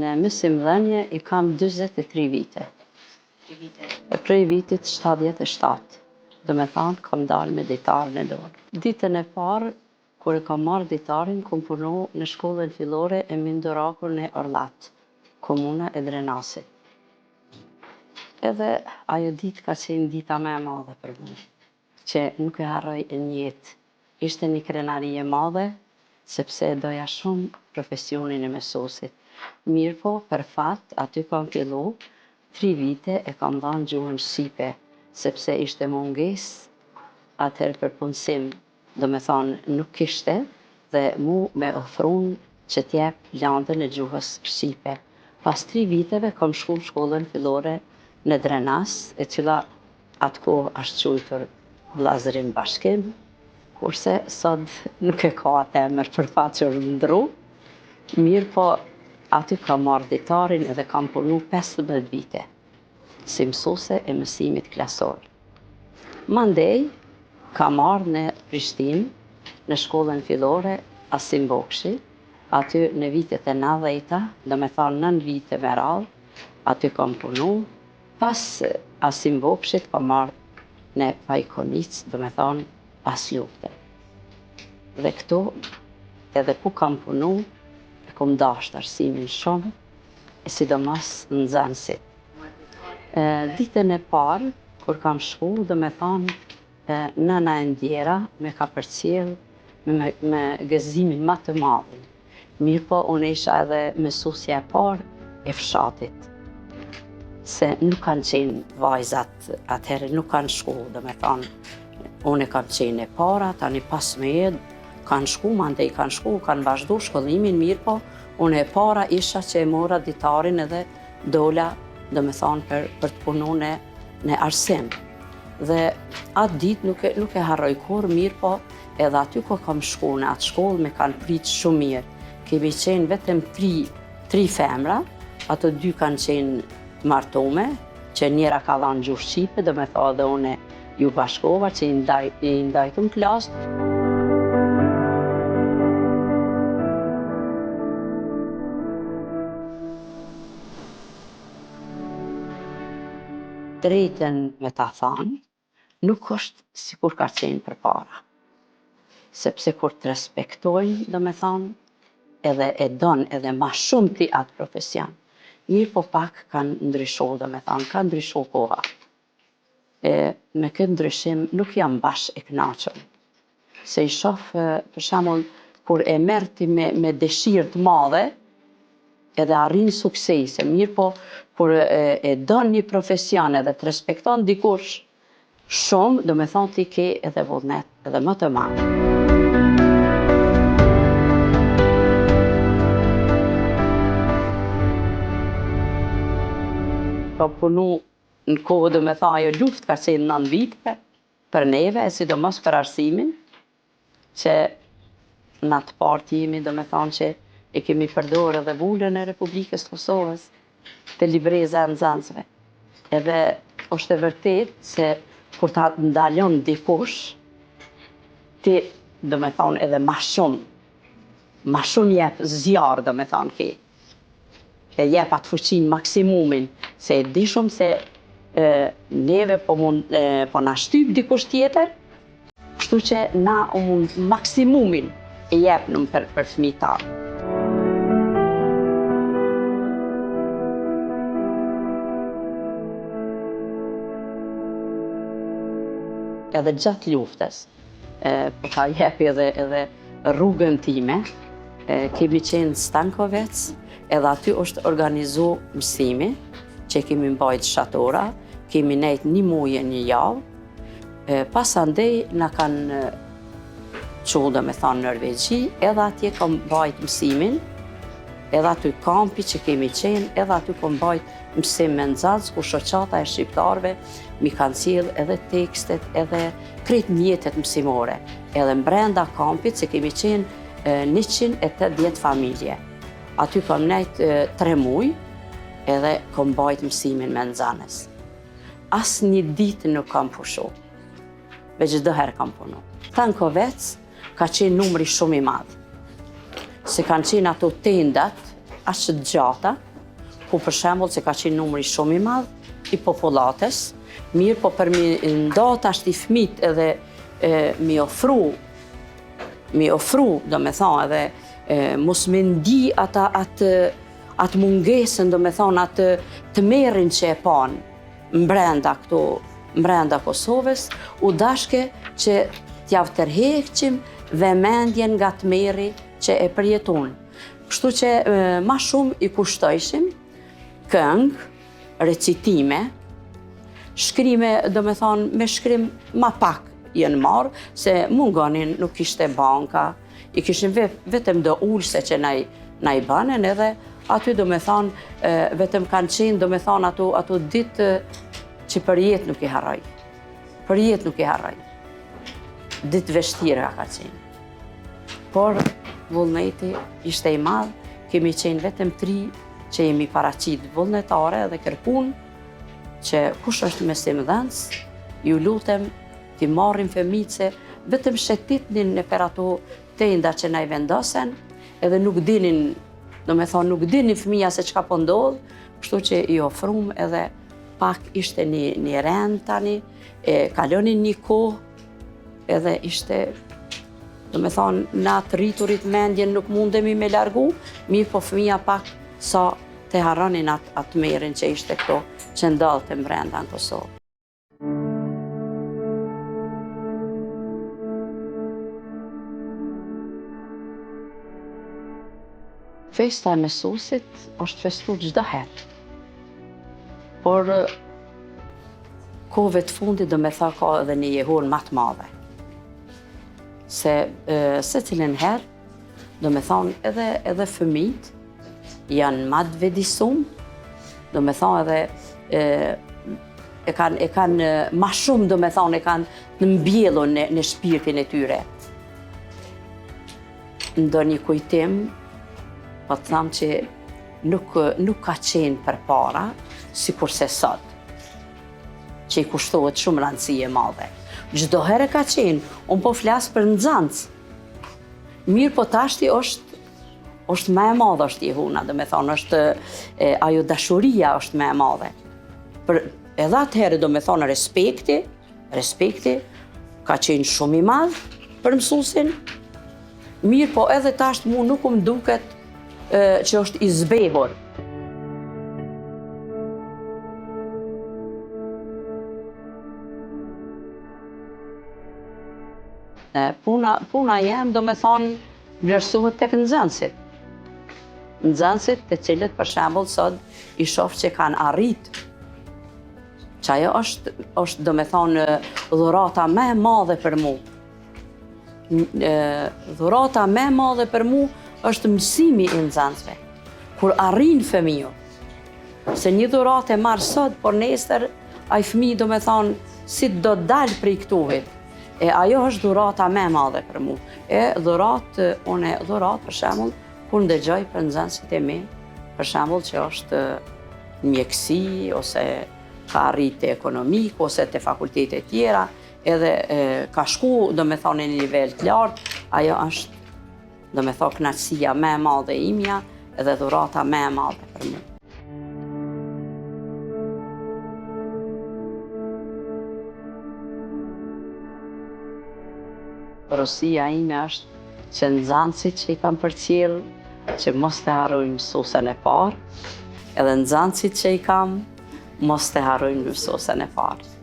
Në mësimdhënie I kam 43 vite. Prej vitit 77. Do me thanë, kam dalë me ditarën e dorë. Ditën e parë, kur e kam marrë ditarin, kom punu në shkollën fillore e Mindorakur në Orlat, komuna e Drenasit. Edhe ajo ditë ka qenë dita më e madhe për mua, që nuk e harroj në jetë. Ishte një krenari e madhe, sepse doja shumë profesionin e mësuesit. Mirë po, për fat, aty kam fillu, 3 vite e kam dhënë gjuhën shqipe, sepse ishte mungesë atëherë për punësim, do me thonë nuk kishte, dhe mu me ofrun që t'jep landën e gjuhës shqipe. Pas 3 viteve kam shku në shkollën fillore në Drenas, e cila atë kohë është quajtur Vllazërim Bashkim, kurse sot nuk e ka atë emër për fat që është ndrru. Mirë po, aty kam marrë ditarin edhe kam punu 15 vite, si mësuese e mësimit klasor. Mandej, kam marrë në Prishtinë, në shkollën fillore Asim Bokshi, aty në vitet e 90-ta, do me thonë 9 vite me radhë, aty kam punu. Pas Asim Bokshit kam marrë në Pajkonic, do me thonë pas lufte. Dhe këtu, edhe ku kam punu, e kom dashtë arsimin shumë, e sidomos në nxënësit. Ditën e parë, kur kam shku, do me thonë, nëna e ndjera me ka përcjell me gëzimin më të madhin. Mirë po, unë isha edhe mësuesja e parë e fshatit, se nuk kanë qenë vajzat atëherë, nuk kanë shku, do me thonë, unë kam qenë e para, tani pas me jedë, kanë shku, mandej kanë shku, kanë vazhdu shkollimin, mirë po, unë e para isha që e mora ditarin edhe dola, do me thonë, për të punu në arsim. Dhe atë ditë nuk e harroj kur, mirë po, edhe aty ku kam shku në atë shkollë me kanë pritë shumë mirë. Kemi qenë vetëm 3 femra, ato 2 kanë qenë martume, që njëra ka dhënë gjuhë shqipe, do me thonë dhe une ju bashkova që I ndajtëm klasë. Drejtën me ta thanë, nuk është si kur ka qenë përpara. Sepse kur të respektojnë, do me thanë, edhe e donë edhe ma shumë ti atë profesion. Mirë po pak kanë ndryshu, do me thanë, kanë ndryshu koha. Me këtë ndryshim nuk jam bash e kënaqur. Se I shoh, për shembull, kur e merr ti me dëshirë të madhe, edhe arrin suksese, mirë po, kur e don një profesion edhe të respekton dikush shumë, do me thonë ti ke edhe vullnet edhe më të madh. Ka punu në kohë, do me thonë, ajo luftë ka qenë 9 vite për neve, e sidomos për arsimin, që në atë parti jemi, do me thonë që e kemi përdorë edhe vullën e Republikës Kosovës të libreza e nxënësve. Edhe është e vërtet se kur ta ndalon dikush, ti, do me thonë, edhe ma shumë jep zjarë, do me thonë ki. E jep atë fuqin maksimumin, se e di shumë se neve po na shtyp dikush tjetër, kështu që na maksimumin e jepnëm për fëmijët tanë. Edhe gjatë luftës, po ta jepi edhe rrugën time, kemi qenë Stankovec, edhe aty është organizu mësimi, që kemi mbajt shatora, kemi nejt 1 muaj e 1 javë, pas andej na kanë çullë, do me thonë, Norvegji, edhe atje kam mbajt mësimin, edhe aty kampi që kemi qenë, edhe aty kam mbajt mësim me nxënës, ku shoqata e shqiptarëve mi kanë sjell edhe tekstet, edhe krejt mjetet mësimore. Edhe brenda kampit, që kemi qenë 180 familje. Aty kam nejt 3 muaj, edhe kam mbajt mësimin me nxënës. As një ditë nuk kam pushu, veç çdo herë kam punu. Stankovec ka qenë numri shumë I madh. Se kanë qenë ato tendat, ashtë gjata, ku për shembull që ka qenë numri shumë i madh i popullatës, mirë po për mi nda tash i fëmijët edhe mi ofru, do me thonë, edhe mos me ndi ata atë mungesën, do me thonë, atë të merin që e panë mbrenda Kosovës, u dashke që t'ja tërheqim vëmendjen nga të meri që e përjeton. Kështu që ma shumë i kushtojshim këngë, recitime, shkrime, do me thonë, me shkrim ma pak jenë marë, se mungonin nuk ishte banka, i kishin vetëm do ullse që na i banen edhe aty do me thonë, vetëm kanë qenë, do me thonë, ato ditë që për jetë nuk i harroj. Për jetë nuk i harroj. Ditë vështira ka qenë. Por vullneti ishte i madh, kemi qenë vetëm 3 që jemi paraqit vullnetare dhe kërkun që kush është mesimdhënës, ju lutem t'i marrim fëmijët se vetëm shetitnin në për ato tenda që na i vendosen, edhe nuk dinin, do me thonë, nuk dinin fëmija se çka po ndodh, kështu që i ofrum edhe pak ishte një rend tani, kalonin një kohë, edhe ishte, do me thonë, na të rriturit mendjen nuk mundemi me largu, mirë po fëmija pak sa të harronin atë merin që ishte këto që ndallte brenda në Kosovë. Festa e mësuesit është festu çdo herë. Por kohëve të fundit do me tha ka edhe një jehon më të madhe. Se cilën herë, do me thonë edhe fëmijët janë ma të vedisum, do me thonë edhe e kanë ma shumë, do me thonë, e kanë në mbjellur në shpirtin e tyre. Ndo një kujtim, po të thamë që nuk ka qenë për para, si kurse sot, që i kushtohet shumë rëndësi e madhe. Çdo herë ka qenë, unë po flasë për nxënës. Mirë po tashti është më e madhe është jehuna, do me thonë, është ajo dashuria është më e madhe. Edhe atëherë do me thonë respekti ka qenë shumë i madh për mësuesin. Mirë po edhe tashti mu nuk më duket që është i zbehur. Puna jem, do me thonë, vlerësohet tek nxënësit. Nxënësit të cilët, për shembull, sot i shoh që kanë arrit. Që ajo është, do me thonë, dhurata më e madhe për mu. Dhurata më e madhe për mu është mësimi i nxënësve. Kur arrin fëmiu. Se një dhuratë e marr sot, por nesër ai fëmijë, do me thonë, si do dalë prej këtuhet. Ajo është dhurata më e madhe për mu. Unë dhuratë, për shembull, kur ndëgjoj për nxënësit e mi, për shembull që është mjekësi, ose ka arritje ekonomik, ose te fakultete tjera, edhe ka shku, do me thonë, në nivel të lartë, ajo është, do me thonë, kënaqësia më e madhe imja, edhe dhurata më e madhe për mu. Porosia ime është që nxënësit që i kam përcjell, që mos të harrojnë mësuesen e parë, edhe nxënësit që i kam, mos të harrojnë mësuesen e parë.